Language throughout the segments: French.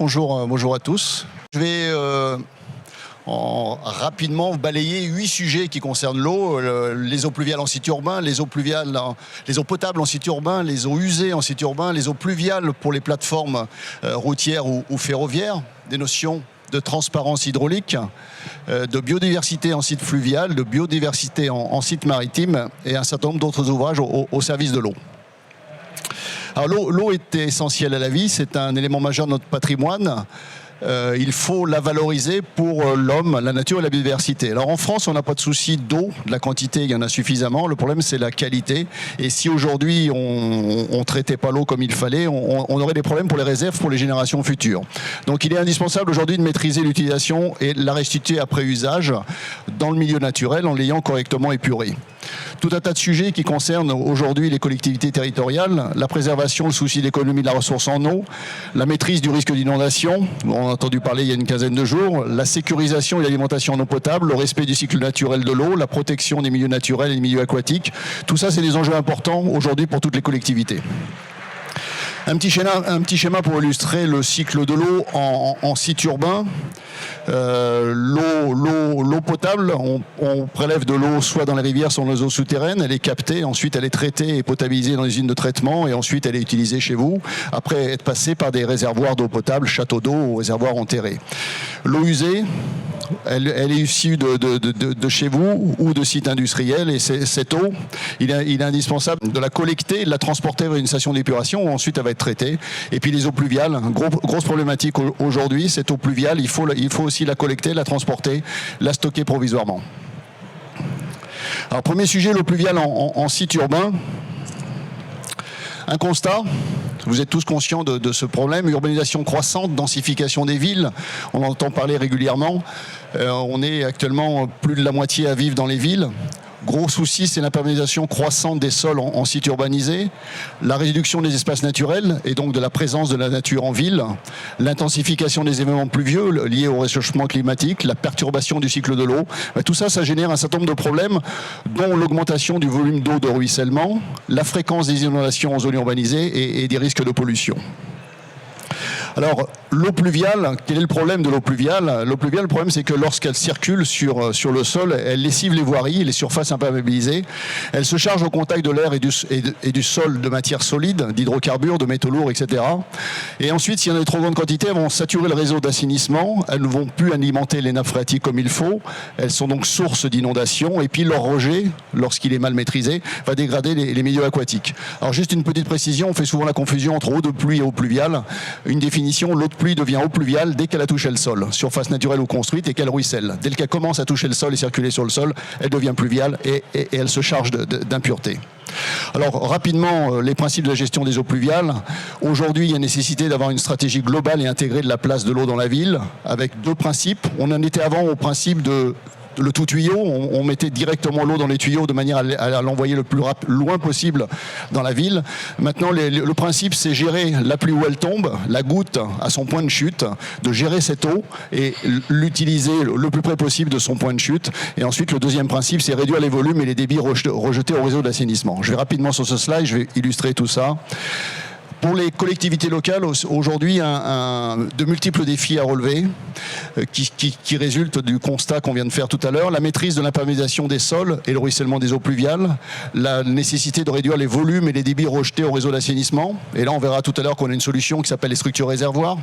Bonjour à tous. Je vais rapidement balayer 8 sujets qui concernent l'eau, les eaux pluviales en site urbain, les eaux potables en site urbain, les eaux usées en site urbain, les eaux pluviales pour les plateformes routières ou ferroviaires, des notions de transparence hydraulique, de biodiversité en site fluvial, de biodiversité en site maritime et un certain nombre d'autres ouvrages au service de l'eau. Alors l'eau est essentielle à la vie, c'est un élément majeur de notre patrimoine. Il faut la valoriser pour l'homme, la nature et la biodiversité. Alors en France, on n'a pas de souci d'eau, de la quantité, il y en a suffisamment. Le problème, c'est la qualité. Et si aujourd'hui, on ne traitait pas l'eau comme il fallait, on aurait des problèmes pour les réserves, pour les générations futures. Donc il est indispensable aujourd'hui de maîtriser l'utilisation et la restituer après usage dans le milieu naturel en l'ayant correctement épuré. Tout un tas de sujets qui concernent aujourd'hui les collectivités territoriales, la préservation, le souci d'économie de la ressource en eau, la maîtrise du risque d'inondation, on a entendu parler il y a une quinzaine de jours, la sécurisation et l'alimentation en eau potable, le respect du cycle naturel de l'eau, la protection des milieux naturels et des milieux aquatiques. Tout ça, c'est des enjeux importants aujourd'hui pour toutes les collectivités. Un petit schéma pour illustrer le cycle de l'eau en site urbain. L'eau potable, on prélève de l'eau soit dans les rivières, soit dans les eaux souterraines, elle est captée, ensuite elle est traitée et potabilisée dans les usines de traitement et ensuite elle est utilisée chez vous, après être passée par des réservoirs d'eau potable, châteaux d'eau ou réservoirs enterrés. L'eau usée, elle est issue de chez vous ou de sites industriels et cette eau, il est indispensable de la collecter, de la transporter vers une station d'épuration où ensuite elle va être traitée. Et puis les eaux pluviales, grosse problématique aujourd'hui, cette eau pluviale, il faut aussi la collecter, la transporter, la stocker provisoirement. Alors premier sujet, l'eau pluviale en site urbain. Un constat, vous êtes tous conscients de ce problème, urbanisation croissante, densification des villes, on en entend parler régulièrement. On est actuellement plus de la moitié à vivre dans les villes. Gros souci, c'est l'imperméabilisation croissante des sols en site urbanisé, la réduction des espaces naturels et donc de la présence de la nature en ville, l'intensification des événements pluvieux liés au réchauffement climatique, la perturbation du cycle de l'eau. Tout ça, ça génère un certain nombre de problèmes, dont l'augmentation du volume d'eau de ruissellement, la fréquence des inondations en zone urbanisée et des risques de pollution. Alors, l'eau pluviale, quel est le problème de l'eau pluviale? L'eau pluviale, le problème, c'est que lorsqu'elle circule sur le sol, elle lessive les voiries, les surfaces imperméabilisées. Elle se charge au contact de l'air et du sol de matières solides, d'hydrocarbures, de métaux lourds, etc. Et ensuite, s'il y en a de trop grande quantité, elles vont saturer le réseau d'assainissement. Elles ne vont plus alimenter les nappes phréatiques comme il faut. Elles sont donc source d'inondations. Et puis, leur rejet, lorsqu'il est mal maîtrisé, va dégrader les milieux aquatiques. Alors, juste une petite précision, on fait souvent la confusion entre eau de pluie et eau pluviale. Une définition, l'eau de pluie devient eau pluviale dès qu'elle a touché le sol, surface naturelle ou construite, et qu'elle ruisselle. Dès qu'elle commence à toucher le sol et circuler sur le sol, elle devient pluviale et elle se charge d'impuretés. Alors rapidement, les principes de la gestion des eaux pluviales. Aujourd'hui, il y a nécessité d'avoir une stratégie globale et intégrée de la place de l'eau dans la ville, avec 2 principes. On en était avant au principe de le tout tuyau, on mettait directement l'eau dans les tuyaux de manière à l'envoyer le plus loin possible dans la ville. Maintenant, le principe, c'est gérer la pluie où elle tombe, la goutte à son point de chute, de gérer cette eau et l'utiliser le plus près possible de son point de chute. Et ensuite, le deuxième principe, c'est réduire les volumes et les débits rejetés au réseau d'assainissement. Je vais rapidement sur ce slide, je vais illustrer tout ça. Pour les collectivités locales, aujourd'hui, de multiples défis à relever qui résultent du constat qu'on vient de faire tout à l'heure. La maîtrise de l'imperméabilisation des sols et le ruissellement des eaux pluviales. La nécessité de réduire les volumes et les débits rejetés au réseau d'assainissement. Et là, on verra tout à l'heure qu'on a une solution qui s'appelle les structures réservoirs.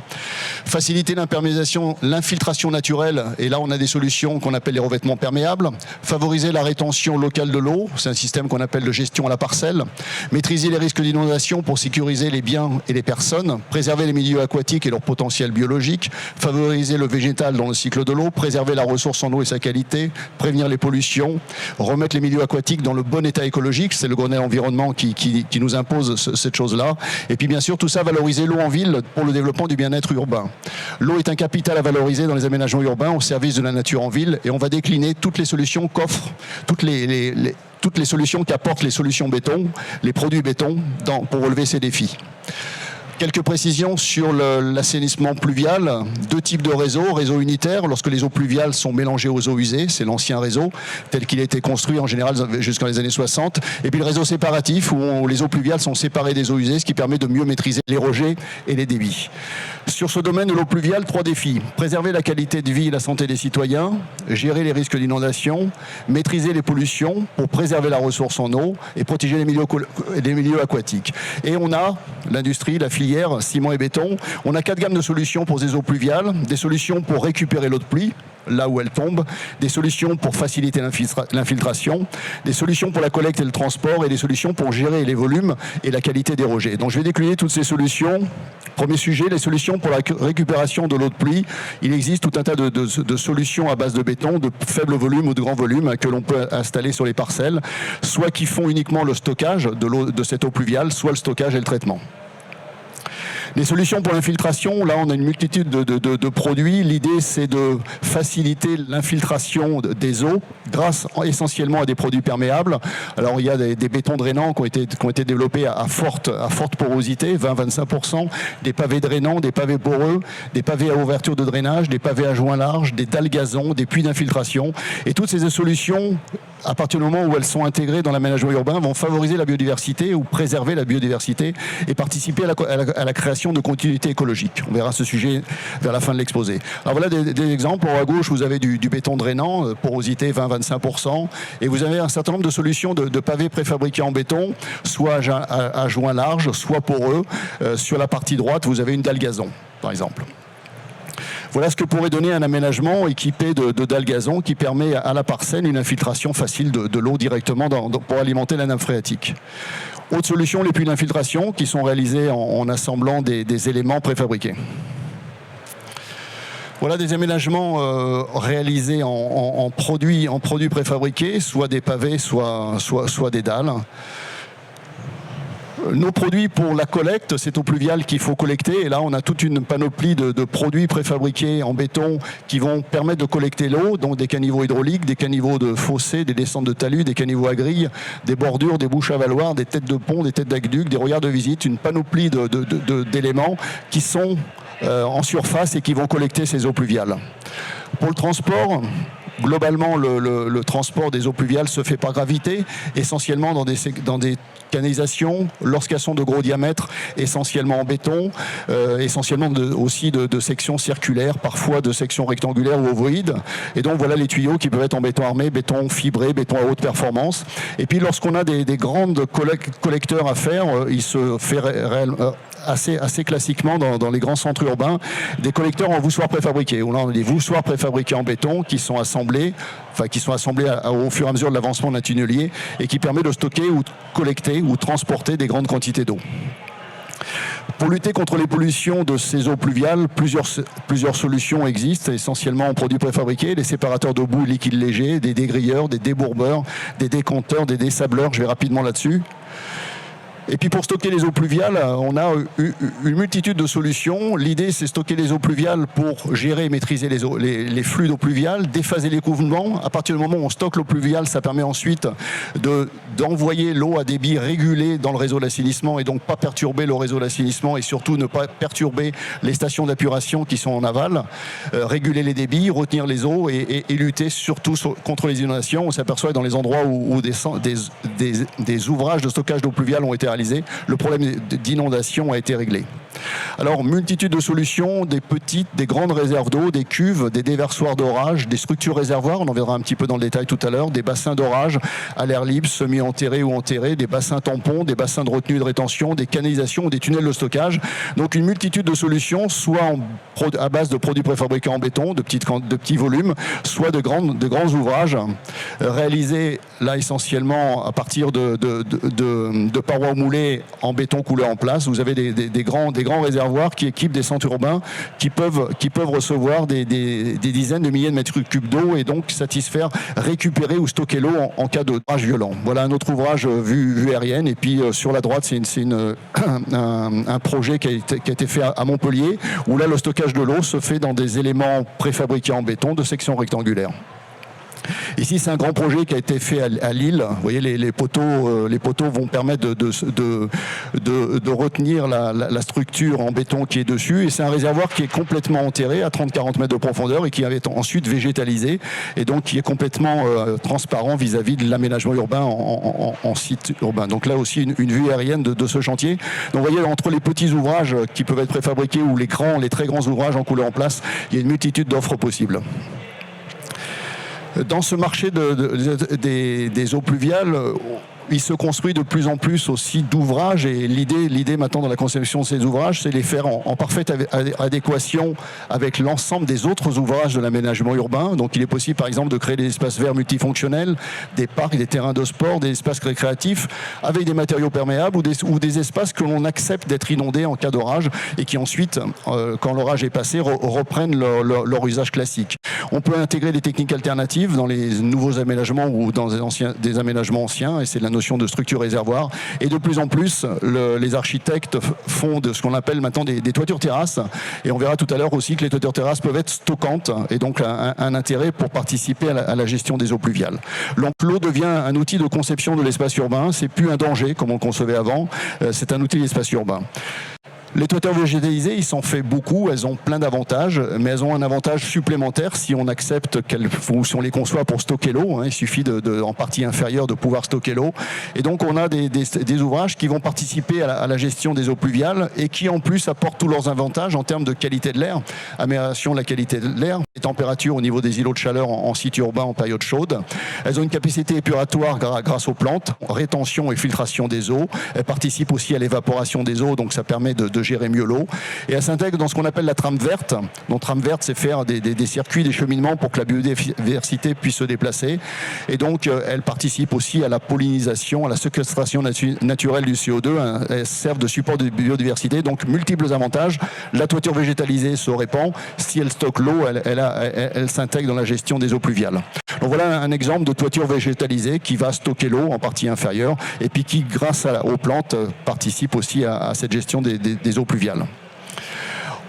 Faciliter l'imperméabilisation, l'infiltration naturelle. Et là, on a des solutions qu'on appelle les revêtements perméables. Favoriser la rétention locale de l'eau. C'est un système qu'on appelle de gestion à la parcelle. Maîtriser les risques d'inondation pour sécuriser les biens et les personnes, préserver les milieux aquatiques et leur potentiel biologique, favoriser le végétal dans le cycle de l'eau, préserver la ressource en eau et sa qualité, prévenir les pollutions, remettre les milieux aquatiques dans le bon état écologique, c'est le Grenelle environnement qui nous impose cette chose-là, et puis bien sûr tout ça, valoriser l'eau en ville pour le développement du bien-être urbain. L'eau est un capital à valoriser dans les aménagements urbains au service de la nature en ville, et on va décliner toutes les solutions qu'offrent toutes les solutions qu'apportent les solutions béton, les produits béton, pour relever ces défis. Quelques précisions sur l'assainissement pluvial. 2 types de réseaux. Réseau unitaire, lorsque les eaux pluviales sont mélangées aux eaux usées, c'est l'ancien réseau, tel qu'il a été construit en général jusqu'en les années 60. Et puis le réseau séparatif, où les eaux pluviales sont séparées des eaux usées, ce qui permet de mieux maîtriser les rejets et les débits. Sur ce domaine de l'eau pluviale, 3 défis. Préserver la qualité de vie et la santé des citoyens, gérer les risques d'inondation, maîtriser les pollutions pour préserver la ressource en eau et protéger les milieux aquatiques. Et on a l'industrie, la filière, ciment et béton. On a 4 gammes de solutions pour ces eaux pluviales, des solutions pour récupérer l'eau de pluie, là où elle tombe, des solutions pour faciliter l'infiltration, des solutions pour la collecte et le transport et des solutions pour gérer les volumes et la qualité des rejets. Donc je vais décliner toutes ces solutions. Premier sujet, les solutions pour la récupération de l'eau de pluie. Il existe tout un tas de solutions à base de béton, de faible volume ou de grand volume que l'on peut installer sur les parcelles, soit qui font uniquement le stockage de cette eau pluviale, soit le stockage et le traitement. Les solutions pour l'infiltration, là on a une multitude de produits. L'idée c'est de faciliter l'infiltration des eaux grâce essentiellement à des produits perméables. Alors il y a des bétons drainants qui ont été développés à forte porosité, 20-25%, des pavés drainants, des pavés poreux, des pavés à ouverture de drainage, des pavés à joint large, des dalles gazon, des puits d'infiltration. Et toutes ces solutions, à partir du moment où elles sont intégrées dans l'aménagement urbain, vont favoriser la biodiversité ou préserver la biodiversité et participer à la création de continuité écologique. On verra ce sujet vers la fin de l'exposé. Alors voilà des exemples. À gauche, vous avez du béton drainant, porosité 20-25%, et vous avez un certain nombre de solutions de pavés préfabriqués en béton, soit à joint large, soit poreux. Sur la partie droite, vous avez une dalle gazon, par exemple. Voilà ce que pourrait donner un aménagement équipé de dalles gazon qui permet à la parcelle une infiltration facile de l'eau directement pour alimenter la nappe phréatique. Autre solution, les puits d'infiltration qui sont réalisés en assemblant des éléments préfabriqués. Voilà des aménagements réalisés en produits préfabriqués, soit des pavés, soit des dalles. Nos produits pour la collecte, c'est eau pluviale qu'il faut collecter. Et là, on a toute une panoplie de produits préfabriqués en béton qui vont permettre de collecter l'eau, donc des caniveaux hydrauliques, des caniveaux de fossés, des descentes de talus, des caniveaux à grille, des bordures, des bouches à valoir, des têtes de pont, des têtes d'aqueduc, des regards de visite, une panoplie d'éléments qui sont en surface et qui vont collecter ces eaux pluviales. Pour le transport, globalement, le transport des eaux pluviales se fait par gravité, essentiellement dans des canalisations, lorsqu'elles sont de gros diamètres, essentiellement en béton, essentiellement aussi de sections circulaires, parfois de sections rectangulaires ou ovoïdes. Et donc voilà les tuyaux qui peuvent être en béton armé, béton fibré, béton à haute performance. Et puis lorsqu'on a des grandes collecteurs à faire, il se fait assez classiquement dans les grands centres urbains, des collecteurs en voussoirs préfabriqués. On a des voussoirs préfabriqués en béton qui sont assemblés au fur et à mesure de l'avancement d'un tunnelier et qui permet de stocker ou de collecter ou transporter des grandes quantités d'eau. Pour lutter contre les pollutions de ces eaux pluviales, plusieurs solutions existent, essentiellement en produits préfabriqués, des séparateurs d'eau boue liquide léger, des dégrilleurs, des débourbeurs, des décompteurs, des dessableurs. Je vais rapidement là-dessus. Et puis pour stocker les eaux pluviales, on a une multitude de solutions. L'idée, c'est stocker les eaux pluviales pour gérer et maîtriser les flux d'eau pluviale, déphaser les coulements. À partir du moment où on stocke l'eau pluviale, ça permet ensuite d'envoyer l'eau à débit régulé dans le réseau d'assainissement et donc pas perturber le réseau d'assainissement et surtout ne pas perturber les stations d'épuration qui sont en aval. Réguler les débits, retenir les eaux et lutter surtout contre les inondations. On s'aperçoit dans les endroits où des ouvrages de stockage d'eau pluviale ont été réalisés, le problème d'inondation a été réglé. Alors, multitude de solutions, des petites, des grandes réserves d'eau, des cuves, des déversoirs d'orage, des structures réservoirs, on en verra un petit peu dans le détail tout à l'heure, des bassins d'orage à l'air libre, semi-enterrés ou enterrés, des bassins tampons, des bassins de retenue et de rétention, des canalisations ou des tunnels de stockage. Donc une multitude de solutions, soit à base de produits préfabriqués en béton, de petits volumes, soit de grands ouvrages réalisés là essentiellement à partir de parois moulées en béton coulé en place. Vous avez des grands réservoirs qui équipent des centres urbains qui peuvent recevoir des dizaines de milliers de mètres cubes d'eau et donc récupérer ou stocker l'eau en cas d'orage violent. Voilà un autre ouvrage vue aérienne. Et puis sur la droite, c'est un projet qui a été fait à Montpellier où là le stockage de l'eau se fait dans des éléments préfabriqués en béton de section rectangulaire. Ici, c'est un grand projet qui a été fait à Lille. Vous voyez, les poteaux vont permettre de retenir la structure en béton qui est dessus. Et c'est un réservoir qui est complètement enterré à 30-40 mètres de profondeur et qui avait ensuite végétalisé et donc qui est complètement transparent vis-à-vis de l'aménagement urbain en site urbain. Donc là aussi, une vue aérienne de ce chantier. Donc vous voyez, entre les petits ouvrages qui peuvent être préfabriqués ou les très grands ouvrages en couleur en place, il y a une multitude d'offres possibles. Dans ce marché des eaux pluviales, il se construit de plus en plus aussi d'ouvrages et l'idée maintenant dans la conception de ces ouvrages, c'est les faire en parfaite adéquation avec l'ensemble des autres ouvrages de l'aménagement urbain. Donc il est possible par exemple de créer des espaces verts multifonctionnels, des parcs, des terrains de sport, des espaces récréatifs avec des matériaux perméables ou des espaces que l'on accepte d'être inondés en cas d'orage et qui ensuite, quand l'orage est passé, reprennent leur usage classique. On peut intégrer des techniques alternatives dans les nouveaux aménagements ou dans des aménagements anciens et c'est la notion de structure réservoir. Et de plus en plus, les architectes font de ce qu'on appelle maintenant des toitures terrasses. Et on verra tout à l'heure aussi que les toitures terrasses peuvent être stockantes et donc un intérêt pour participer à la gestion des eaux pluviales. L'eau devient un outil de conception de l'espace urbain. C'est plus un danger comme on le concevait avant. C'est un outil de l'espace urbain. Les toitures végétalisées, il s'en fait beaucoup, elles ont plein d'avantages, mais elles ont un avantage supplémentaire si on accepte si on les conçoit pour stocker l'eau. Il suffit en partie inférieure de pouvoir stocker l'eau. Et donc on a des ouvrages qui vont participer à la gestion des eaux pluviales et qui en plus apportent tous leurs avantages en termes de qualité de l'air, amélioration de la qualité de l'air, les températures au niveau des îlots de chaleur en site urbain en période chaude. Elles ont une capacité épuratoire grâce aux plantes, rétention et filtration des eaux. Elles participent aussi à l'évaporation des eaux, donc ça permet de gérer mieux l'eau. Et elle s'intègre dans ce qu'on appelle la trame verte. Donc trame verte, c'est faire des circuits, des cheminements pour que la biodiversité puisse se déplacer. Et donc elle participe aussi à la pollinisation, à la séquestration naturelle du CO2. Elles servent de support de biodiversité. Donc multiples avantages. La toiture végétalisée se répand. Si elle stocke l'eau, elle s'intègre dans la gestion des eaux pluviales. Donc voilà un exemple de toiture végétalisée qui va stocker l'eau en partie inférieure et puis qui, grâce aux plantes, participe aussi à cette gestion des eaux pluviales.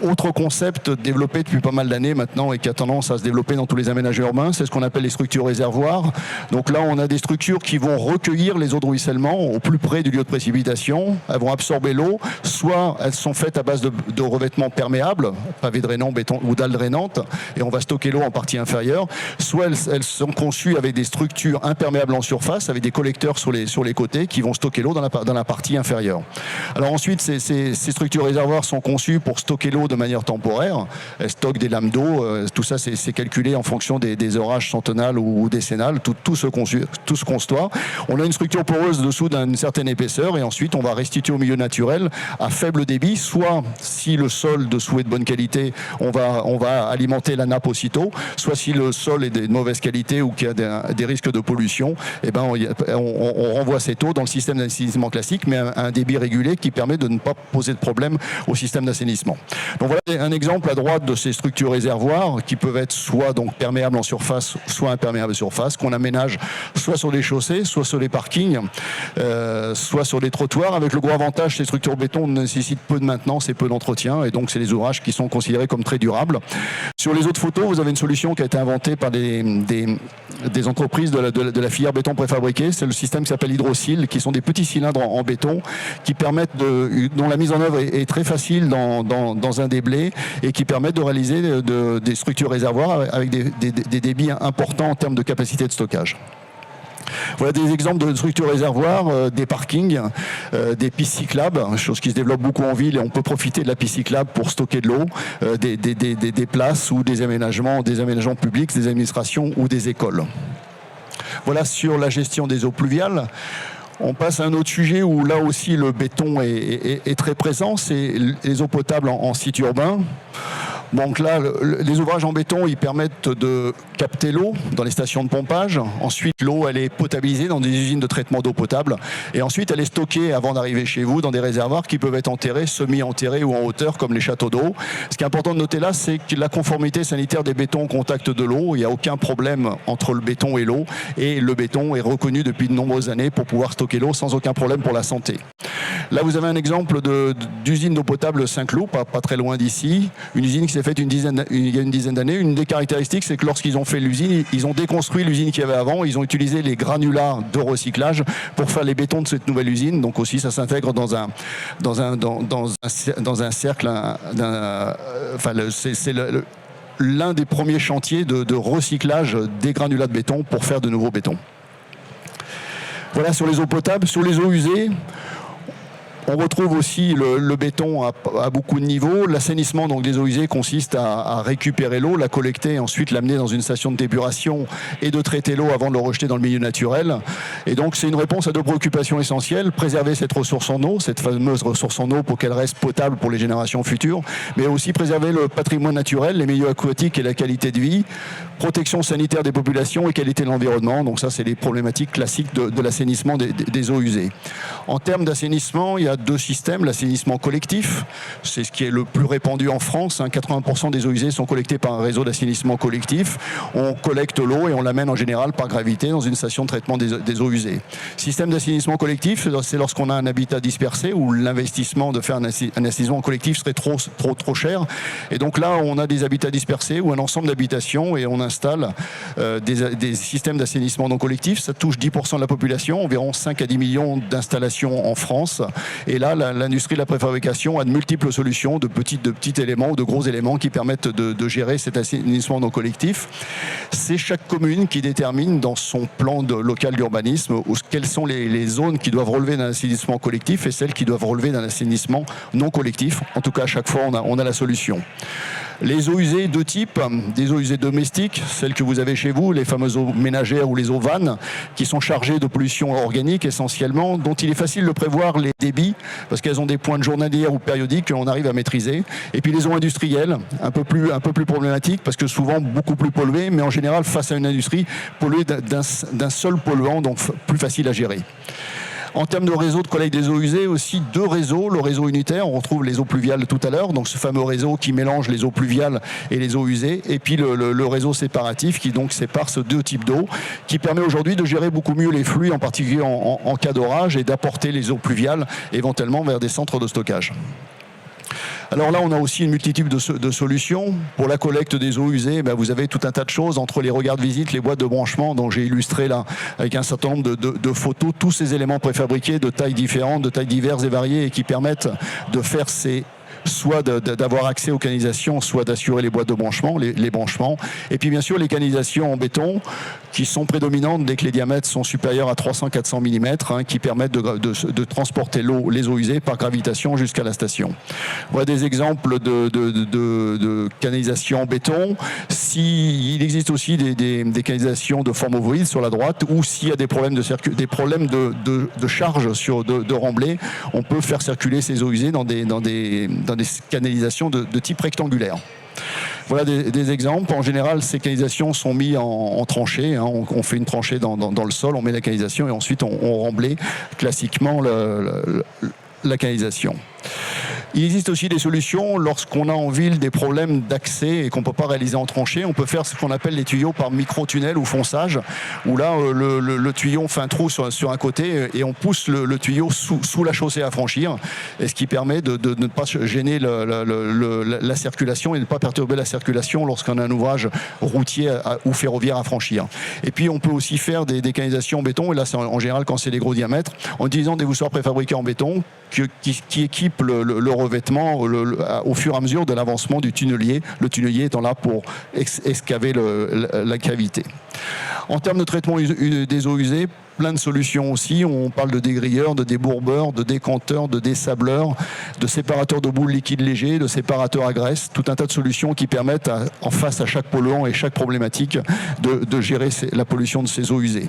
Autre concept développé depuis pas mal d'années maintenant et qui a tendance à se développer dans tous les aménagements urbains, c'est ce qu'on appelle les structures réservoirs. Donc là, on a des structures qui vont recueillir les eaux de ruissellement au plus près du lieu de précipitation. Elles vont absorber l'eau. Soit elles sont faites à base de revêtements perméables, pavés drainants, béton ou dalles drainantes, et on va stocker l'eau en partie inférieure. Soit elles sont conçues avec des structures imperméables en surface, avec des collecteurs sur les côtés qui vont stocker l'eau dans la partie inférieure. Alors ensuite, ces structures réservoirs sont conçues pour stocker l'eau de manière temporaire. Elles stockent des lames d'eau. Tout ça, c'est calculé en fonction des orages centennales ou décennales. Tout se conçoit. On a une structure poreuse dessous d'une certaine épaisseur et ensuite, on va restituer au milieu naturel à faible débit. Soit, si le sol dessous est de bonne qualité, on va alimenter la nappe aussitôt. Soit, si le sol est de mauvaise qualité ou qu'il y a des risques de pollution, eh ben, on renvoie cette eau dans le système d'assainissement classique, mais à un débit régulé qui permet de ne pas poser de problème au système d'assainissement. Donc voilà un exemple à droite de ces structures réservoirs qui peuvent être soit donc perméables en surface, soit imperméables en surface, qu'on aménage soit sur les chaussées, soit sur les parkings, soit sur les trottoirs. Avec le gros avantage, ces structures béton nécessitent peu de maintenance et peu d'entretien, et donc c'est des ouvrages qui sont considérés comme très durables. Sur les autres photos, vous avez une solution qui a été inventée par des entreprises de la filière béton préfabriqué. C'est le système qui s'appelle Hydrocil, qui sont des petits cylindres en béton qui permettent dont la mise en œuvre est très facile dans un déblai et qui permettent de réaliser des structures réservoirs avec des débits importants en termes de capacité de stockage. Voilà des exemples de structures réservoirs, des parkings, des pistes cyclables, chose qui se développe beaucoup en ville et on peut profiter de la piste cyclable pour stocker de l'eau, des places ou des aménagements publics, des administrations ou des écoles. Voilà sur la gestion des eaux pluviales. On passe à un autre sujet où là aussi le béton est très présent, c'est les eaux potables en site urbain. Donc là, les ouvrages en béton, ils permettent de capter l'eau dans les stations de pompage. Ensuite, l'eau, elle est potabilisée dans des usines de traitement d'eau potable. Et ensuite, elle est stockée avant d'arriver chez vous dans des réservoirs qui peuvent être enterrés, semi-enterrés ou en hauteur, comme les châteaux d'eau. Ce qui est important de noter là, c'est que la conformité sanitaire des bétons au contact de l'eau, il n'y a aucun problème entre le béton et l'eau. Et le béton est reconnu depuis de nombreuses années pour pouvoir stocker l'eau sans aucun problème pour la santé. Là, vous avez un exemple d'usine d'eau potable Saint-Cloud, pas très loin d'ici. Une usine qui s'est faite il y a une dizaine d'années. Une des caractéristiques, c'est que lorsqu'ils ont fait l'usine, ils ont déconstruit l'usine qu'il y avait avant. Ils ont utilisé les granulats de recyclage pour faire les bétons de cette nouvelle usine. Donc aussi, ça s'intègre dans un cercle. C'est l'un des premiers chantiers de recyclage des granulats de béton pour faire de nouveaux bétons. Voilà sur les eaux potables. Sur les eaux usées, on retrouve aussi le béton à beaucoup de niveaux. L'assainissement donc des eaux usées consiste à récupérer l'eau, la collecter, ensuite l'amener dans une station de d'épuration et de traiter l'eau avant de le rejeter dans le milieu naturel. Et donc c'est une réponse à deux préoccupations essentielles: préserver cette ressource en eau, cette fameuse ressource en eau, pour qu'elle reste potable pour les générations futures, mais aussi préserver le patrimoine naturel, les milieux aquatiques et la qualité de vie, protection sanitaire des populations et qualité de l'environnement. Donc ça, c'est les problématiques classiques de l'assainissement des eaux usées. En termes d'assainissement, il y a deux systèmes. L'assainissement collectif, c'est ce qui est le plus répandu en France. 80% des eaux usées sont collectées par un réseau d'assainissement collectif. On collecte l'eau et on l'amène en général par gravité dans une station de traitement des eaux usées. Système d'assainissement collectif, c'est lorsqu'on a un habitat dispersé où l'investissement de faire un assainissement collectif serait trop cher. Et donc là, on a des habitats dispersés ou un ensemble d'habitations et on installe des systèmes d'assainissement non collectif. Ça touche 10% de la population, environ 5 à 10 millions d'installations en France. Et là, l'industrie de la préfabrication a de multiples solutions de petits éléments ou de gros éléments qui permettent de gérer cet assainissement non collectif. C'est chaque commune qui détermine dans son plan local d'urbanisme quelles sont les zones qui doivent relever d'un assainissement collectif et celles qui doivent relever d'un assainissement non collectif. En tout cas, à chaque fois, on a la solution. Les eaux usées, deux types. Des eaux usées domestiques, celles que vous avez chez vous, les fameuses eaux ménagères ou les eaux vannes, qui sont chargées de pollution organique essentiellement, dont il est facile de prévoir les débits, parce qu'elles ont des pointes journalières ou périodiques que l'on arrive à maîtriser. Et puis les eaux industrielles, un peu plus problématiques, parce que souvent beaucoup plus polluées, mais en général face à une industrie polluée d'un seul polluant, donc plus facile à gérer. En termes de réseau de collecte des eaux usées, aussi deux réseaux. Le réseau unitaire, on retrouve les eaux pluviales tout à l'heure, donc ce fameux réseau qui mélange les eaux pluviales et les eaux usées. Et puis le réseau séparatif qui donc sépare ces deux types d'eau, qui permet aujourd'hui de gérer beaucoup mieux les flux, en particulier en cas d'orage, et d'apporter les eaux pluviales éventuellement vers des centres de stockage. Alors là, on a aussi une multitude de solutions. Pour la collecte des eaux usées, vous avez tout un tas de choses, entre les regards de visite, les boîtes de branchement, dont j'ai illustré là, avec un certain nombre de photos, tous ces éléments préfabriqués de tailles différentes, de tailles diverses et variées, et qui permettent de faire soit d'avoir accès aux canalisations, soit d'assurer les boîtes de branchement, les branchements. Et puis bien sûr les canalisations en béton qui sont prédominantes dès que les diamètres sont supérieurs à 300-400 mm, qui permettent de transporter les eaux usées par gravitation jusqu'à la station. Voilà des exemples de canalisations en béton. Il existe aussi des canalisations de forme ovoïde sur la droite, ou s'il y a des problèmes de charge de remblai, on peut faire circuler ces eaux usées dans des canalisations de type rectangulaire. Voilà des exemples. En général, ces canalisations sont mises en tranchée. On fait une tranchée dans le sol, on met la canalisation et ensuite on remblait classiquement la canalisation. Il existe aussi des solutions lorsqu'on a en ville des problèmes d'accès et qu'on ne peut pas réaliser en tranchée. On peut faire ce qu'on appelle les tuyaux par micro-tunnel ou fonçage, où là, le tuyau fait un trou sur un côté et on pousse le tuyau sous la chaussée à franchir, et ce qui permet de ne pas gêner la circulation et de ne pas perturber la circulation lorsqu'on a un ouvrage routier ou ferroviaire à franchir. Et puis, on peut aussi faire des canalisations en béton, et là, c'est en général quand c'est des gros diamètres, en utilisant des voussoirs préfabriqués en béton qui équipent le revêtement au fur et à mesure de l'avancement du tunnelier, le tunnelier étant là pour excaver la cavité. En termes de traitement des eaux usées, plein de solutions aussi. On parle de dégrilleurs, de débourbeurs, de décanteurs, de dessableurs, de séparateurs de boules liquides légers, de séparateurs à graisse, tout un tas de solutions qui permettent en face à chaque polluant et chaque problématique de gérer la pollution de ces eaux usées.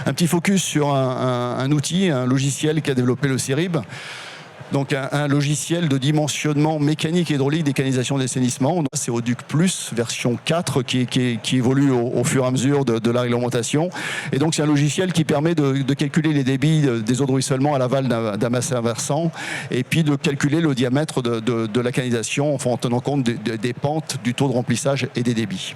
Un petit focus sur un outil, un logiciel qu'a développé le CERIB. Donc un logiciel de dimensionnement mécanique et hydraulique des canalisations d'assainissement. C'est Oduc Plus, version 4, qui évolue au fur et à mesure de la réglementation. Et donc c'est un logiciel qui permet de calculer les débits des eaux de ruissellement à l'aval d'un bassin versant, et puis de calculer le diamètre de la canalisation en tenant compte des pentes, du taux de remplissage et des débits.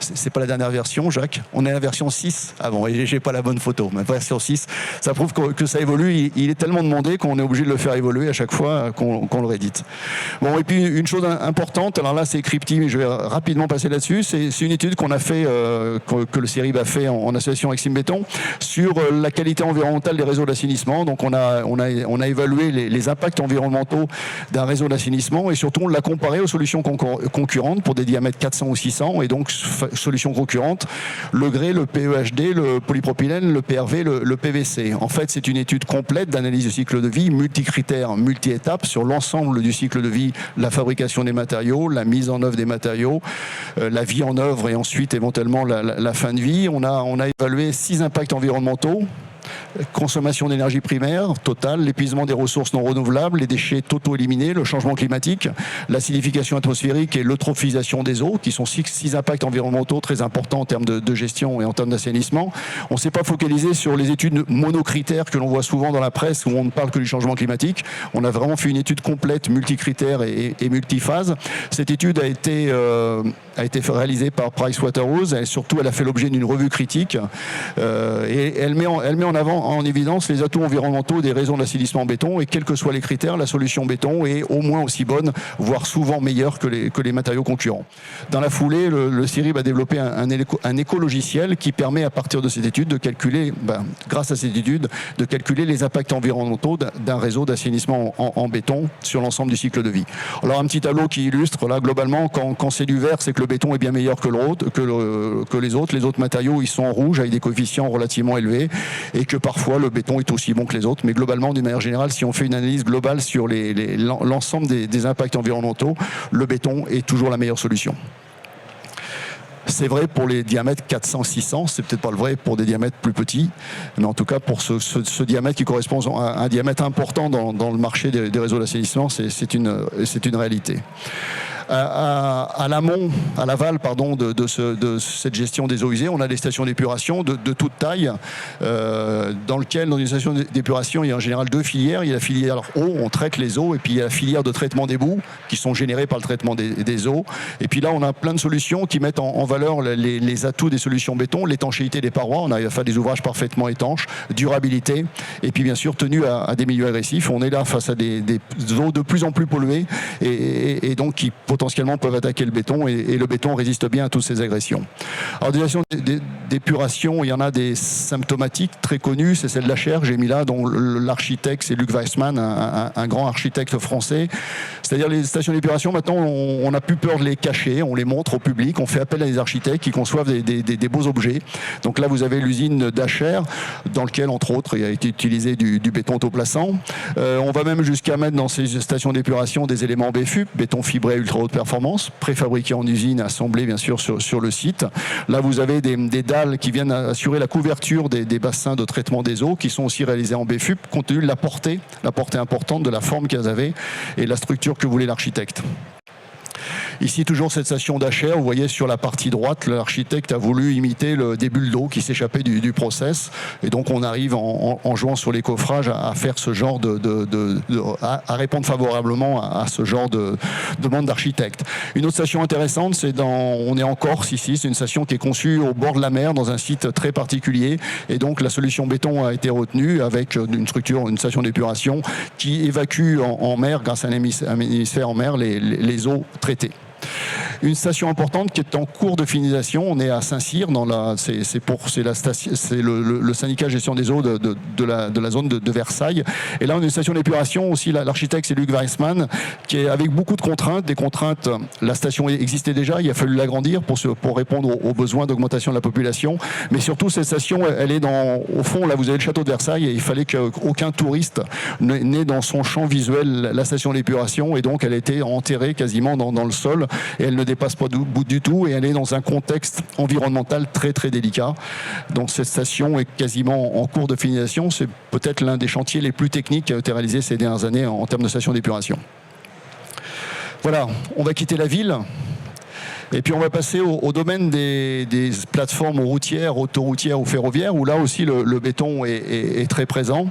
C'est pas la dernière version, Jacques. On est à la version 6. Ah bon, et j'ai pas la bonne photo, mais version 6. Ça prouve que ça évolue. Il est tellement demandé qu'on est obligé de le faire évoluer à chaque fois qu'on le réédite. Bon, et puis une chose importante, alors là c'est Crypti, mais je vais rapidement passer là-dessus. C'est une étude qu'on a fait, que le CERIB a fait en association avec Symbéton, sur la qualité environnementale des réseaux d'assainissement. Donc on a évalué les impacts environnementaux d'un réseau d'assainissement et surtout on l'a comparé aux solutions concurrentes pour des diamètres 400 ou 600 et donc solutions concurrentes, le grès, le PEHD, le polypropylène, le PRV, le PVC. En fait, c'est une étude complète d'analyse de cycle de vie, multicritères, multi-étapes sur l'ensemble du cycle de vie, la fabrication des matériaux, la mise en œuvre des matériaux, la vie en œuvre et ensuite éventuellement la fin de vie. On a évalué 6 impacts environnementaux. Consommation d'énergie primaire totale, l'épuisement des ressources non renouvelables, les déchets totaux éliminés, le changement climatique, l'acidification atmosphérique et l'eutrophisation des eaux, qui sont 6 impacts environnementaux très importants en termes de gestion et en termes d'assainissement. On ne s'est pas focalisé sur les études monocritères que l'on voit souvent dans la presse où on ne parle que du changement climatique. On a vraiment fait une étude complète, multicritères et multiphase. Cette étude a été réalisée par Pricewaterhouse et surtout elle a fait l'objet d'une revue critique et elle met en avant, en évidence, les atouts environnementaux des réseaux d'assainissement en béton et quels que soient les critères, la solution béton est au moins aussi bonne, voire souvent meilleure que les matériaux concurrents. Dans la foulée, le CERIB a développé un écologiciel qui permet à partir de cette étude de calculer, grâce à cette étude, de calculer les impacts environnementaux d'un réseau d'assainissement en béton sur l'ensemble du cycle de vie. Alors un petit tableau qui illustre, là globalement, quand c'est du vert, c'est que le béton est bien meilleur que les autres. Les autres matériaux, ils sont en rouge avec des coefficients relativement élevés. Et que parfois le béton est aussi bon que les autres. Mais globalement, d'une manière générale, si on fait une analyse globale sur l'ensemble des impacts environnementaux, le béton est toujours la meilleure solution. C'est vrai pour les diamètres 400-600, c'est peut-être pas le vrai pour des diamètres plus petits, mais en tout cas pour ce diamètre qui correspond à un diamètre important dans le marché des réseaux d'assainissement, c'est une réalité. À l'amont, à l'aval, pardon, de cette gestion des eaux usées, on a des stations d'épuration de toute taille, dans une station d'épuration, il y a en général 2 filières. Il y a la filière eau, on traite les eaux, et puis il y a la filière de traitement des boues, qui sont générées par le traitement des eaux. Et puis là, on a plein de solutions qui mettent en valeur les atouts des solutions béton, l'étanchéité des parois, on arrive à faire des ouvrages parfaitement étanches, durabilité, et puis bien sûr tenue à des milieux agressifs. On est là face à des eaux de plus en plus polluées, et donc qui potentiellement peuvent attaquer le béton et le béton résiste bien à toutes ces agressions. Alors des stations d'épuration, il y en a des symptomatiques très connues, c'est celle d'Acher, j'ai mis là, dont l'architecte c'est Luc Weissmann, un grand architecte français. C'est-à-dire les stations d'épuration, maintenant on n'a plus peur de les cacher, on les montre au public, on fait appel à des architectes qui conçoivent des beaux objets. Donc là vous avez l'usine d'Acher, dans lequel entre autres il a été utilisé du béton autoplaçant. On va même jusqu'à mettre dans ces stations d'épuration des éléments BFUP, béton fibré ultra haute performance, préfabriqués en usine, assemblés bien sûr sur le site. Là vous avez des dalles qui viennent assurer la couverture des bassins de traitement des eaux, qui sont aussi réalisés en BFUP, compte tenu de la portée importante de la forme qu'elles avaient et la structure que voulait l'architecte. Ici, toujours cette station d'Acher, vous voyez sur la partie droite, l'architecte a voulu imiter des bulles d'eau qui s'échappaient du process. Et donc, on arrive en jouant sur les coffrages à faire ce genre à répondre favorablement à ce genre de demande d'architecte. Une autre station intéressante, on est en Corse ici, c'est une station qui est conçue au bord de la mer, dans un site très particulier. Et donc, la solution béton a été retenue avec une station d'épuration qui évacue en mer, grâce à un hémisphère en mer, les eaux traitées. Une station importante qui est en cours de finalisation, on est à Saint-Cyr, c'est le syndicat gestion des eaux de la zone de Versailles. Et là on a une station d'épuration aussi, l'architecte c'est Luc Weissmann, qui est avec beaucoup de contraintes, la station existait déjà, il a fallu l'agrandir pour répondre aux besoins d'augmentation de la population, mais surtout cette station, elle est au fond, là vous avez le château de Versailles, et il fallait qu'aucun touriste n'ait dans son champ visuel la station d'épuration, et donc elle a été enterrée quasiment dans le sol, et elle ne dépasse pas du tout, et elle est dans un contexte environnemental très très délicat. Donc cette station est quasiment en cours de finalisation, c'est peut-être l'un des chantiers les plus techniques qui a été réalisé ces dernières années en termes de station d'épuration. Voilà, on va quitter la ville. Et puis on va passer au domaine des plateformes routières, autoroutières ou ferroviaires, où là aussi le béton est très présent.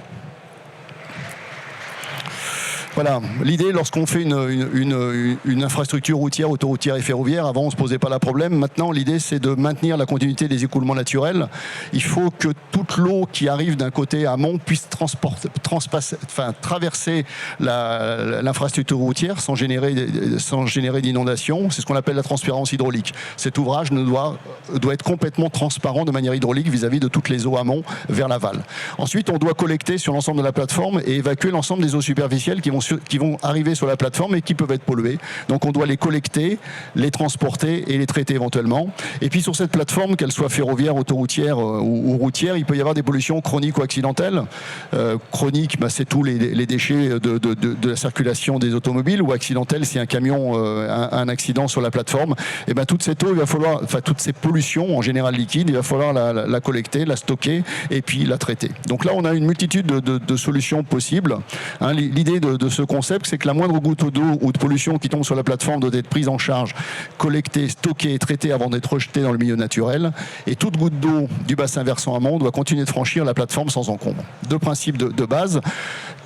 Voilà, l'idée lorsqu'on fait une infrastructure routière, autoroutière et ferroviaire, avant on ne se posait pas le problème, maintenant l'idée c'est de maintenir la continuité des écoulements naturels. Il faut que toute l'eau qui arrive d'un côté amont puisse traverser l'infrastructure routière sans générer d'inondations. C'est ce qu'on appelle la transparence hydraulique. Cet ouvrage doit être complètement transparent de manière hydraulique vis-à-vis de toutes les eaux amont vers l'aval. Ensuite, on doit collecter sur l'ensemble de la plateforme et évacuer l'ensemble des eaux superficielles qui vont arriver sur la plateforme et qui peuvent être polluées. Donc on doit les collecter, les transporter et les traiter éventuellement. Et puis sur cette plateforme, qu'elle soit ferroviaire, autoroutière ou routière, il peut y avoir des pollutions chroniques ou accidentelles. Chroniques, c'est tous les déchets de la circulation des automobiles, ou accidentelles, si un camion a un accident sur la plateforme. Et toute cette eau, toutes ces pollutions en général liquides, il va falloir la collecter, la stocker et puis la traiter. Donc là, on a une multitude de solutions possibles. L'idée de ce concept, c'est que la moindre goutte d'eau ou de pollution qui tombe sur la plateforme doit être prise en charge, collectée, stockée et traitée avant d'être rejetée dans le milieu naturel. Et toute goutte d'eau du bassin versant amont doit continuer de franchir la plateforme sans encombre. Deux principes de base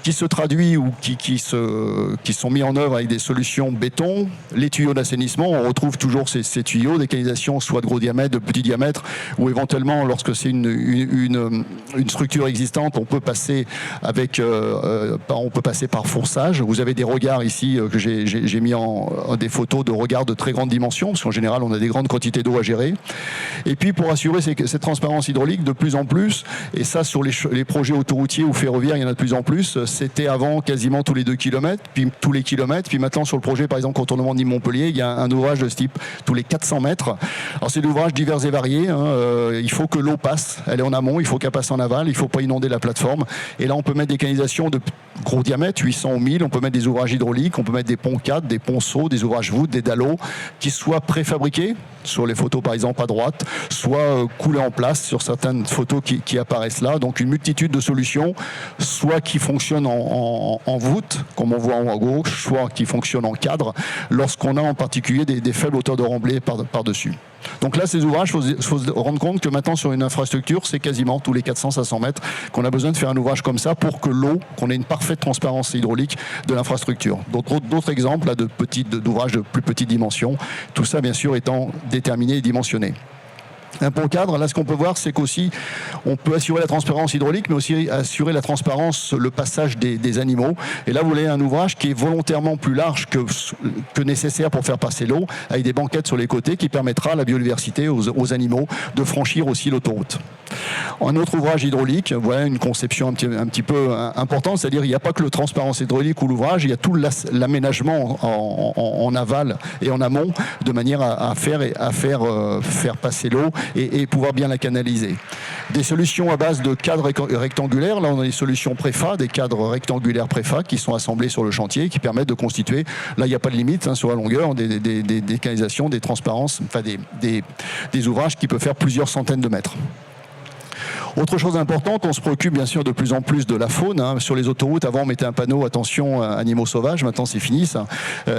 qui se traduit ou qui sont mis en œuvre avec des solutions béton. Les tuyaux d'assainissement, on retrouve toujours ces tuyaux, des canalisations soit de gros diamètre, de petit diamètre, ou éventuellement lorsque c'est une structure existante, on peut passer par fourçage. Vous avez des regards ici que j'ai mis en des photos de regards de très grande dimension, parce qu'en général on a des grandes quantités d'eau à gérer. Et puis pour assurer cette transparence hydraulique, de plus en plus, et ça sur les projets autoroutiers ou ferroviaires, il y en a de plus en plus. C'était avant quasiment tous les 2 km, puis tous les kilomètres, puis maintenant sur le projet par exemple contournement de Montpellier, il y a un ouvrage de ce type tous les 400 mètres. Alors c'est des ouvrages divers et variés, il faut que l'eau passe, elle est en amont, il faut qu'elle passe en aval, il ne faut pas inonder la plateforme. Et là on peut mettre des canalisations de gros diamètre, 800 ou 1000, on peut mettre des ouvrages hydrauliques, on peut mettre des ponts-cadres, des ponceaux, des ouvrages voûtes, des dallots, qui soient préfabriqués, sur les photos par exemple à droite, soit coulés en place sur certaines photos qui apparaissent là. Donc une multitude de solutions, soit qui fonctionnent en voûte, comme on voit en haut à gauche, soit qui fonctionnent en cadre, lorsqu'on a en particulier des faibles hauteurs de remblai par-dessus. Donc là, ces ouvrages, il faut se rendre compte que maintenant, sur une infrastructure, c'est quasiment tous les 400-500 mètres qu'on a besoin de faire un ouvrage comme ça pour que l'eau, qu'on ait une parfaite transparence hydraulique de l'infrastructure. D'autres exemples là, d'ouvrages de plus petite dimension, tout ça, bien sûr, étant déterminé et dimensionné. Un pont cadre, là ce qu'on peut voir, c'est qu'aussi on peut assurer la transparence hydraulique, mais aussi assurer la transparence, le passage des animaux. Et là vous voyez un ouvrage qui est volontairement plus large que nécessaire pour faire passer l'eau, avec des banquettes sur les côtés qui permettra à la biodiversité, aux animaux, de franchir aussi l'autoroute. Un autre ouvrage hydraulique, voilà une conception un petit peu importante, c'est-à-dire il n'y a pas que le transparence hydraulique ou l'ouvrage, il y a tout l'aménagement en aval et en amont, de manière à faire passer l'eau et pouvoir bien la canaliser. Des solutions à base de cadres rectangulaires, là on a des solutions préfa, des cadres rectangulaires préfa qui sont assemblés sur le chantier, qui permettent de constituer, là il n'y a pas de limite sur la longueur, des canalisations, des transparences, enfin des ouvrages qui peuvent faire plusieurs centaines de mètres. Autre chose importante, on se préoccupe bien sûr de plus en plus de la faune. Sur les autoroutes, avant on mettait un panneau « Attention, animaux sauvages », maintenant c'est fini ça.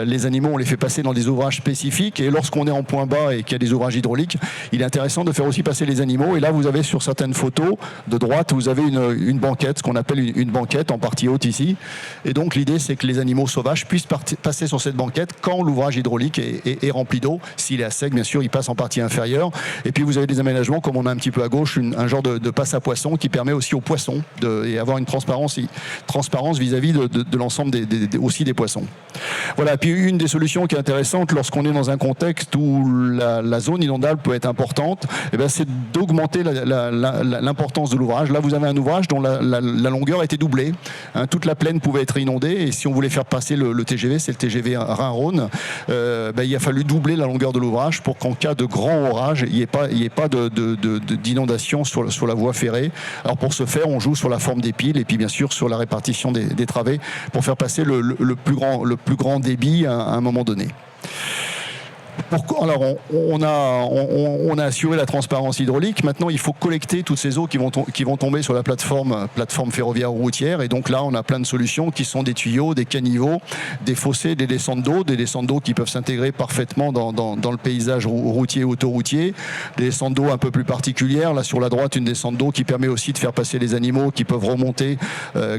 Les animaux, on les fait passer dans des ouvrages spécifiques, et lorsqu'on est en point bas et qu'il y a des ouvrages hydrauliques, il est intéressant de faire aussi passer les animaux. Et là, vous avez sur certaines photos de droite, vous avez une banquette, ce qu'on appelle une banquette en partie haute ici. Et donc l'idée, c'est que les animaux sauvages puissent passer sur cette banquette quand l'ouvrage hydraulique est rempli d'eau. S'il est à sec, bien sûr, il passe en partie inférieure. Et puis vous avez des aménagements, comme on a un petit peu à gauche, un genre de passe à poisson qui permet aussi aux poissons et avoir une transparence vis-à-vis de l'ensemble aussi des poissons. Voilà. Puis une des solutions qui est intéressante lorsqu'on est dans un contexte où la zone inondable peut être importante, c'est d'augmenter l'importance de l'ouvrage. Là, vous avez un ouvrage dont la longueur a été doublée. Toute la plaine pouvait être inondée, et si on voulait faire passer le TGV, c'est le TGV Rhin-Rhône, il a fallu doubler la longueur de l'ouvrage pour qu'en cas de grand orage, il n'y ait pas d'inondation sur la voie ferrée. Alors pour ce faire, on joue sur la forme des piles et puis bien sûr sur la répartition des travées pour faire passer le plus grand débit à un moment donné. Alors, on a assuré la transparence hydraulique. Maintenant, il faut collecter toutes ces eaux qui vont tomber sur la plateforme ferroviaire ou routière. Et donc là, on a plein de solutions qui sont des tuyaux, des caniveaux, des fossés, des descentes d'eau qui peuvent s'intégrer parfaitement dans le paysage routier, autoroutier. Des descentes d'eau un peu plus particulières. Là, sur la droite, une descente d'eau qui permet aussi de faire passer les animaux qui peuvent remonter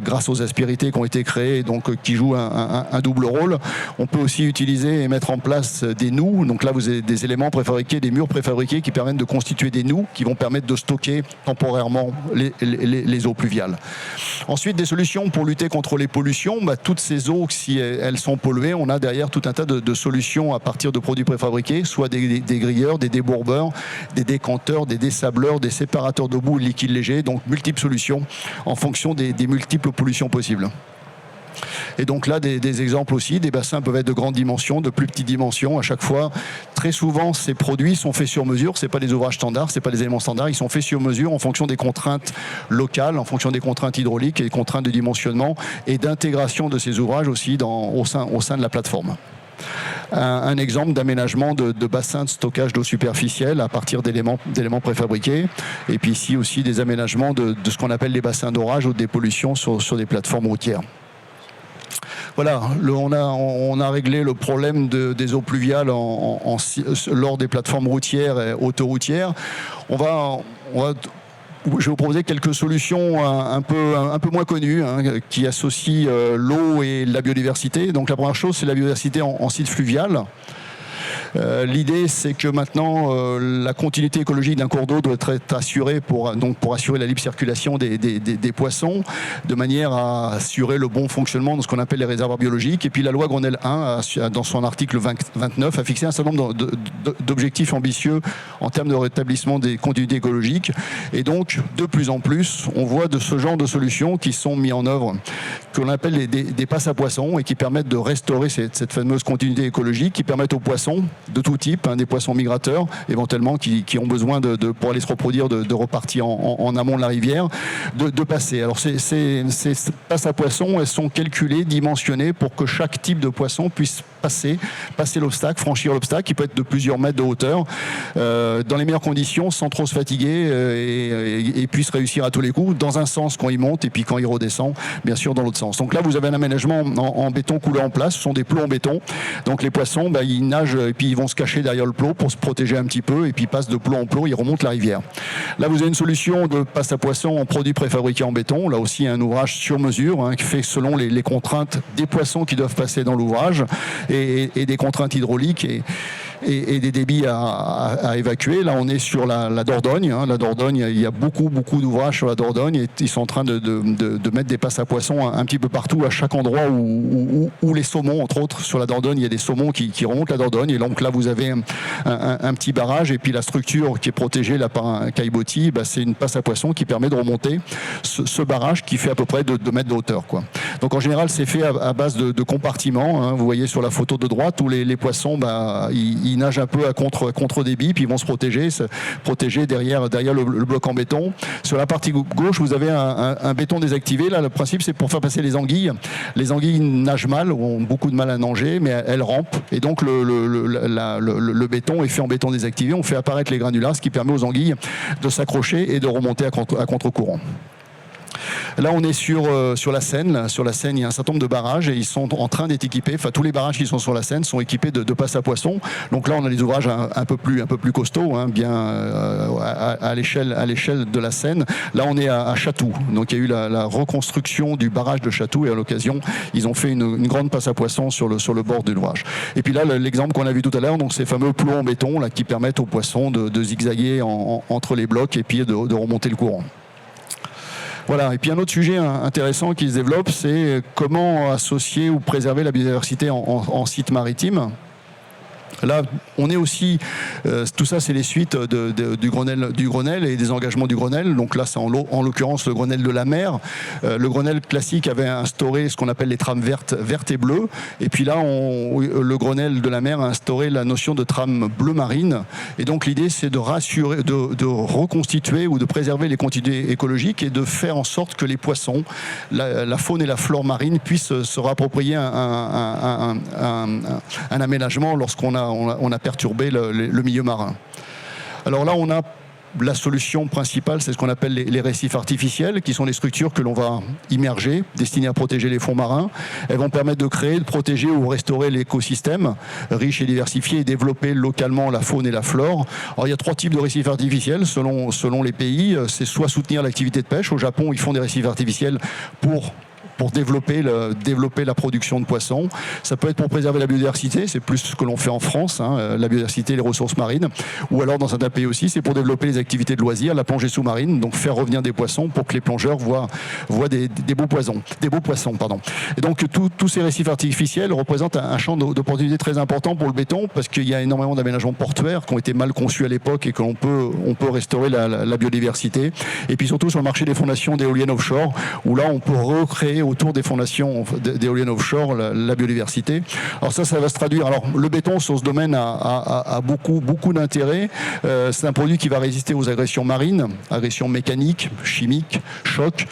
grâce aux aspérités qui ont été créées, donc qui jouent un double rôle. On peut aussi utiliser et mettre en place des noues. Donc là, vous avez des éléments préfabriqués, des murs préfabriqués qui permettent de constituer des noues qui vont permettre de stocker temporairement les eaux pluviales. Ensuite, des solutions pour lutter contre les pollutions. Toutes ces eaux, si elles sont polluées, on a derrière tout un tas de solutions à partir de produits préfabriqués, soit des grilleurs, des débourbeurs, des décanteurs, des dessableurs, des séparateurs de boue liquide léger, donc multiples solutions en fonction des multiples pollutions possibles. Et donc là, des exemples aussi, des bassins peuvent être de grandes dimensions, de plus petites dimensions à chaque fois. Très souvent, ces produits sont faits sur mesure, ce n'est pas des ouvrages standards, ce n'est pas des éléments standards, ils sont faits sur mesure en fonction des contraintes locales, en fonction des contraintes hydrauliques et des contraintes de dimensionnement et d'intégration de ces ouvrages aussi au sein de la plateforme. Un exemple d'aménagement de bassins de stockage d'eau superficielle à partir d'éléments préfabriqués. Et puis ici aussi des aménagements de ce qu'on appelle les bassins d'orage ou de dépollution sur des plateformes routières. Voilà, on a réglé le problème des eaux pluviales lors des plateformes routières et autoroutières. Je vais vous proposer quelques solutions un peu moins connues qui associent l'eau et la biodiversité. Donc la première chose, c'est la biodiversité en site fluvial. L'idée, c'est que maintenant, la continuité écologique d'un cours d'eau doit être assurée pour assurer la libre circulation des poissons, de manière à assurer le bon fonctionnement de ce qu'on appelle les réservoirs biologiques. Et puis la loi Grenelle 1, dans son article 29, a fixé un certain nombre d'objectifs ambitieux en termes de rétablissement des continuités écologiques. Et donc, de plus en plus, on voit de ce genre de solutions qui sont mises en œuvre, que l'on appelle des passes à poissons, et qui permettent de restaurer cette fameuse continuité écologique, qui permettent aux poissons de tout type, des poissons migrateurs éventuellement qui ont besoin pour aller se reproduire de repartir en amont de la rivière, de passer. Alors ces passes à poissons, elles sont calculées, dimensionnées pour que chaque type de poisson puisse passer l'obstacle, franchir l'obstacle, qui peut être de plusieurs mètres de hauteur, dans les meilleures conditions, sans trop se fatiguer et puisse réussir à tous les coups, dans un sens quand il monte et puis quand il redescend, bien sûr dans l'autre sens. Donc là, vous avez un aménagement en béton coulé en place, ce sont des plots en béton. Donc les poissons, ils nagent et puis ils vont se cacher derrière le plot pour se protéger un petit peu et puis ils passent de plot en plot, ils remontent la rivière. Là, vous avez une solution de passe à poissons en produits préfabriqués en béton. Là aussi, un ouvrage sur mesure qui fait selon les contraintes des poissons qui doivent passer dans l'ouvrage et des contraintes hydrauliques et des débits à évacuer. Là, on est sur la Dordogne. La Dordogne, il y a beaucoup d'ouvrages sur la Dordogne et ils sont en train de mettre des passes à poissons un petit peu partout, à chaque endroit où les saumons, entre autres, sur la Dordogne, il y a des saumons qui remontent la Dordogne. Et donc là, vous avez un petit barrage et puis la structure qui est protégée là par un caillebotis, c'est une passe à poissons qui permet de remonter ce barrage qui fait à peu près 2 mètres de hauteur, quoi. Donc en général, c'est fait à base de compartiments. Vous voyez sur la photo de droite où les poissons, ils nagent un peu à contre-débit, puis ils vont se protéger derrière le bloc en béton. Sur la partie gauche, vous avez un béton désactivé. Là, le principe, c'est pour faire passer les anguilles. Les anguilles nagent mal, ou ont beaucoup de mal à nager, mais elles rampent. Et donc, le béton est fait en béton désactivé. On fait apparaître les granulats, ce qui permet aux anguilles de s'accrocher et de remonter à contre-courant. Là, on est sur la Seine. Sur la Seine, il y a un certain nombre de barrages et ils sont en train d'être équipés. Enfin, tous les barrages qui sont sur la Seine sont équipés de passes à poissons. Donc là, on a des ouvrages un peu plus costauds, bien à l'échelle de la Seine. Là, on est à Chatou. Donc, il y a eu la reconstruction du barrage de Chatou et à l'occasion, ils ont fait une grande passe à poissons sur le bord de l'ouvrage. Et puis là, l'exemple qu'on a vu tout à l'heure, donc ces fameux plots en béton là qui permettent aux poissons de zigzaguer entre les blocs et puis de remonter le courant. Voilà. Et puis un autre sujet intéressant qui se développe, c'est comment associer ou préserver la biodiversité en site maritime. Là, on est aussi, tout ça c'est les suites du Grenelle et des engagements du Grenelle. Donc là, c'est en l'occurrence le Grenelle de la mer. Le Grenelle classique avait instauré ce qu'on appelle les trames vertes et bleues. Et puis là, le Grenelle de la mer a instauré la notion de trame bleu marine. Et donc l'idée, c'est de reconstituer ou de préserver les continuités écologiques et de faire en sorte que les poissons, la faune et la flore marine puissent se réapproprier un aménagement lorsqu'on a on a perturbé le milieu marin. Alors là, on a la solution principale, c'est ce qu'on appelle les récifs artificiels, qui sont des structures que l'on va immerger, destinées à protéger les fonds marins. Elles vont permettre de créer, de protéger ou restaurer l'écosystème riche et diversifié et développer localement la faune et la flore. Alors il y a 3 types de récifs artificiels selon les pays. C'est soit soutenir l'activité de pêche. Au Japon, ils font des récifs artificiels pour développer la production de poissons. Ça peut être pour préserver la biodiversité, c'est plus ce que l'on fait en France, la biodiversité et les ressources marines. Ou alors dans certains pays aussi, c'est pour développer les activités de loisirs, la plongée sous-marine, donc faire revenir des poissons pour que les plongeurs voient des beaux poissons. Et donc tous ces récifs artificiels représentent un champ d'opportunités très important pour le béton, parce qu'il y a énormément d'aménagements portuaires qui ont été mal conçus à l'époque et qu'on peut restaurer la biodiversité. Et puis surtout sur le marché des fondations d'éoliennes offshore, où là on peut recréer autour des fondations d'éoliennes offshore la biodiversité. Alors ça va se traduire. Alors le béton sur ce domaine a beaucoup d'intérêt. C'est un produit qui va résister aux agressions marines, agressions mécaniques, chimiques, chocs,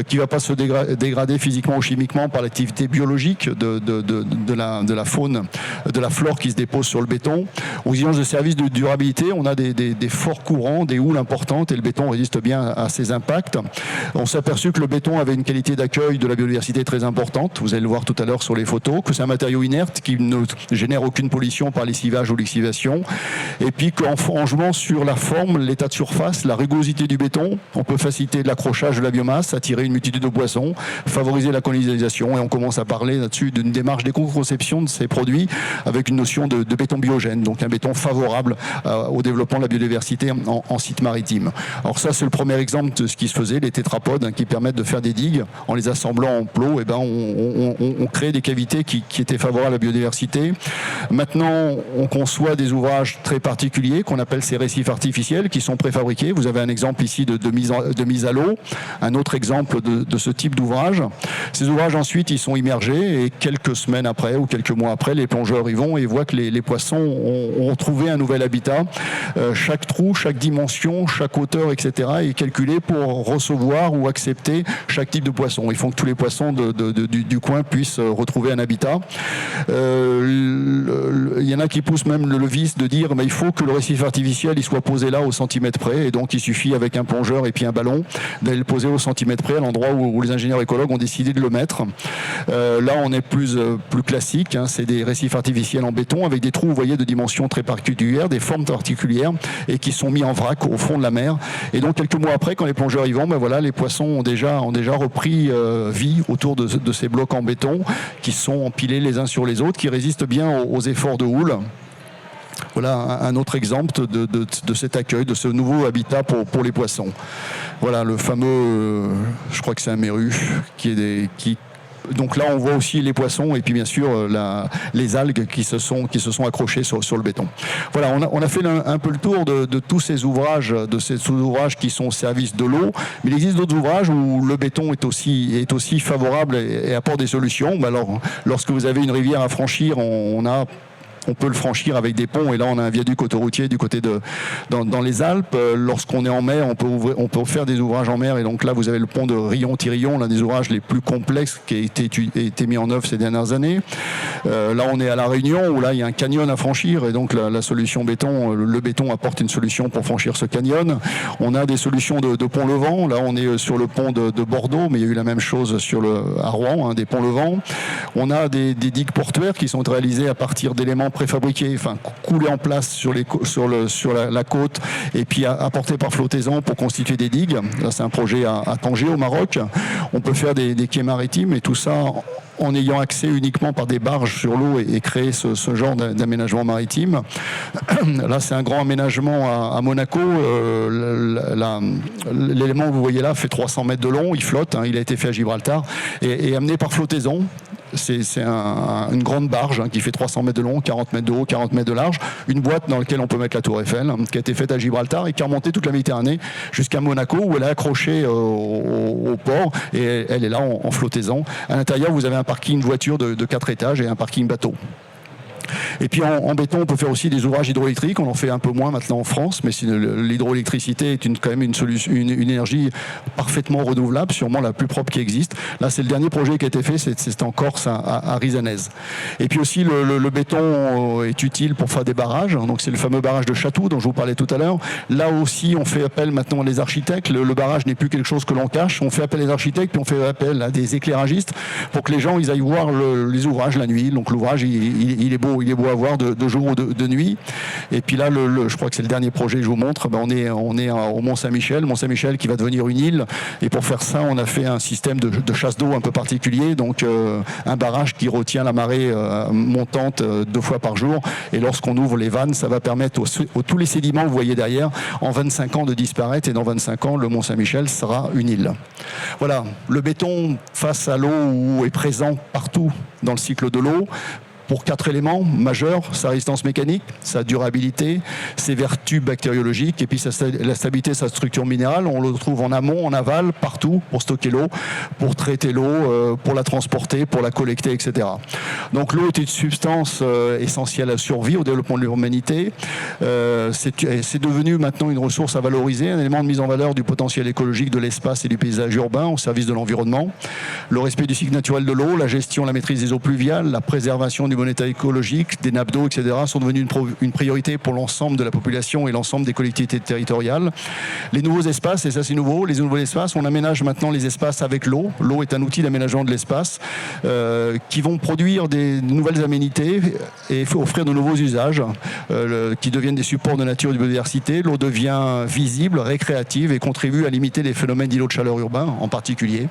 qui ne va pas se dégrader physiquement ou chimiquement par l'activité biologique de la faune, de la flore qui se dépose sur le béton. Aux exigences de services de durabilité, on a des forts courants, des houles importantes, et le béton résiste bien à ces impacts. On s'est aperçu que le béton avait une qualité d'accueil de la biodiversité très importante, vous allez le voir tout à l'heure sur les photos, que c'est un matériau inerte qui ne génère aucune pollution par lessivage ou lixivation, et puis qu'en jouant sur la forme, l'état de surface, la rugosité du béton, on peut faciliter l'accrochage de la biomasse, attirer une multitude de poissons, favoriser la colonisation, et on commence à parler là-dessus d'une démarche d'éco-conception de ces produits avec une notion de béton biogène, donc un béton favorable au développement de la biodiversité en site maritime. Alors ça, c'est le premier exemple de ce qui se faisait, les tétrapodes, qui permettent de faire des digues en les assemblant en plot, et on crée des cavités qui étaient favorables à la biodiversité. Maintenant, on conçoit des ouvrages très particuliers qu'on appelle ces récifs artificiels qui sont préfabriqués. Vous avez un exemple ici de mise à l'eau, un autre exemple de ce type d'ouvrage. Ces ouvrages ensuite, ils sont immergés et quelques semaines après ou quelques mois après, les plongeurs y vont et voient que les poissons ont trouvé un nouvel habitat. Chaque trou, chaque dimension, chaque hauteur, etc. est calculé pour recevoir ou accepter chaque type de poisson. Ils font que tous les poissons du coin puissent retrouver un habitat. Il y en a qui poussent même le vice de dire il faut que le récif artificiel il soit posé là au centimètre près, et donc il suffit avec un plongeur et puis un ballon d'aller le poser au centimètre près à l'endroit où les ingénieurs écologues ont décidé de le mettre. Là on est plus classique, c'est des récifs artificiels en béton avec des trous, vous voyez, de dimensions très particulières, des formes particulières et qui sont mis en vrac au fond de la mer. Et donc quelques mois après, quand les plongeurs y vont, les poissons ont déjà repris vie autour de ces blocs en béton qui sont empilés les uns sur les autres, qui résistent bien aux efforts de houle. Voilà un autre exemple de cet accueil, de ce nouveau habitat pour les poissons. Voilà le fameux, je crois que c'est un méru, donc là on voit aussi les poissons et puis bien sûr les algues qui se sont accrochées sur le béton. Voilà, on a fait un peu le tour de tous ces ouvrages, qui sont au service de l'eau, mais il existe d'autres ouvrages où le béton est aussi favorable et apporte des solutions. Alors lorsque vous avez une rivière à franchir, on peut le franchir avec des ponts, et là on a un viaduc autoroutier du côté dans les Alpes. Lorsqu'on est en mer, on peut faire des ouvrages en mer, et donc là vous avez le pont de Rion-Tirillon, l'un des ouvrages les plus complexes qui a été mis en œuvre ces dernières années. Là on est à La Réunion, où là il y a un canyon à franchir, et donc la solution béton, le béton apporte une solution pour franchir ce canyon. On a des solutions de pont-levant, là on est sur le pont de Bordeaux, mais il y a eu la même chose à Rouen, des ponts-levants. On a des digues portuaires qui sont réalisées à partir d'éléments préfabriqués, coulés en place sur la côte et puis apportés par flottaison pour constituer des digues. Là, c'est un projet à Tanger, au Maroc. On peut faire des quais maritimes, et tout ça en ayant accès uniquement par des barges sur l'eau et créer ce genre d'aménagement maritime. Là, c'est un grand aménagement à Monaco. L'élément que vous voyez là fait 300 mètres de long, il flotte, il a été fait à Gibraltar et amené par flottaison. C'est une grande barge qui fait 300 mètres de long, 40 mètres de haut, 40 mètres de large, une boîte dans laquelle on peut mettre la tour Eiffel, qui a été faite à Gibraltar et qui a remonté toute la Méditerranée jusqu'à Monaco, où elle est accrochée au port, et elle est là en flottaison. À l'intérieur, vous avez un parking voiture de 4 étages et un parking bateau. Et puis en béton, on peut faire aussi des ouvrages hydroélectriques. On en fait un peu moins maintenant en France, mais l'hydroélectricité est quand même une énergie parfaitement renouvelable, sûrement la plus propre qui existe. Là, c'est le dernier projet qui a été fait, c'est en Corse, à Risanez. Et puis aussi, le béton est utile pour faire des barrages. Donc c'est le fameux barrage de Chatou dont je vous parlais tout à l'heure. Là aussi, on fait appel maintenant à des architectes. Le barrage n'est plus quelque chose que l'on cache. On fait appel à des architectes, puis on fait appel à des éclairagistes pour que les gens ils aillent voir les ouvrages la nuit. Donc l'ouvrage, il est beau à voir de jour ou de nuit. Et puis là, je crois que c'est le dernier projet que je vous montre. On est au Mont-Saint-Michel. Mont-Saint-Michel qui va devenir une île. Et pour faire ça, on a fait un système de chasse d'eau un peu particulier. Donc un barrage qui retient la marée montante 2 fois par jour. Et lorsqu'on ouvre les vannes, ça va permettre tous les sédiments que vous voyez derrière, en 25 ans de disparaître. Et dans 25 ans, le Mont-Saint-Michel sera une île. Voilà, le béton face à l'eau est présent partout dans le cycle de l'eau. Pour 4 éléments majeurs: sa résistance mécanique, sa durabilité, ses vertus bactériologiques et puis la stabilité de sa structure minérale. On le trouve en amont, en aval, partout pour stocker l'eau, pour traiter l'eau, pour la transporter, pour la collecter, etc. Donc l'eau est une substance essentielle à la survie, au développement de l'humanité. C'est devenu maintenant une ressource à valoriser, un élément de mise en valeur du potentiel écologique de l'espace et du paysage urbain au service de l'environnement. Le respect du cycle naturel de l'eau, la gestion, la maîtrise des eaux pluviales, la préservation du bon état écologique, des nappes d'eau, etc. sont devenus une priorité pour l'ensemble de la population et l'ensemble des collectivités territoriales. Les nouveaux espaces, et ça c'est nouveau, les nouveaux espaces, on aménage maintenant les espaces avec l'eau. L'eau est un outil d'aménagement de l'espace qui vont produire des nouvelles aménités et offrir de nouveaux usages qui deviennent des supports de nature et de biodiversité. L'eau devient visible, récréative et contribue à limiter les phénomènes d'îlots de chaleur urbains en particulier.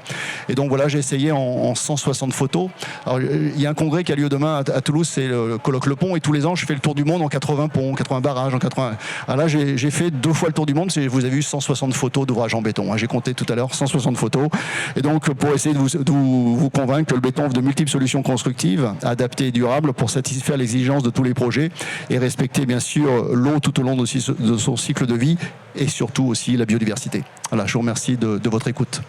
Et donc voilà, j'ai essayé en 160 photos. Alors, il y a un congrès qui a lieu demain à Toulouse, c'est le colloque Le Pont, et tous les ans je fais le tour du monde en 80 ponts, 80 barrages, en 80. Alors là j'ai fait 2 fois le tour du monde. Vous avez vu 160 photos d'ouvrages en béton. J'ai compté tout à l'heure 160 photos. Et donc pour essayer de vous convaincre que le béton offre de multiples solutions constructives, adaptées et durables pour satisfaire l'exigence de tous les projets et respecter bien sûr l'eau tout au long de son cycle de vie et surtout aussi la biodiversité. Voilà, je vous remercie de votre écoute.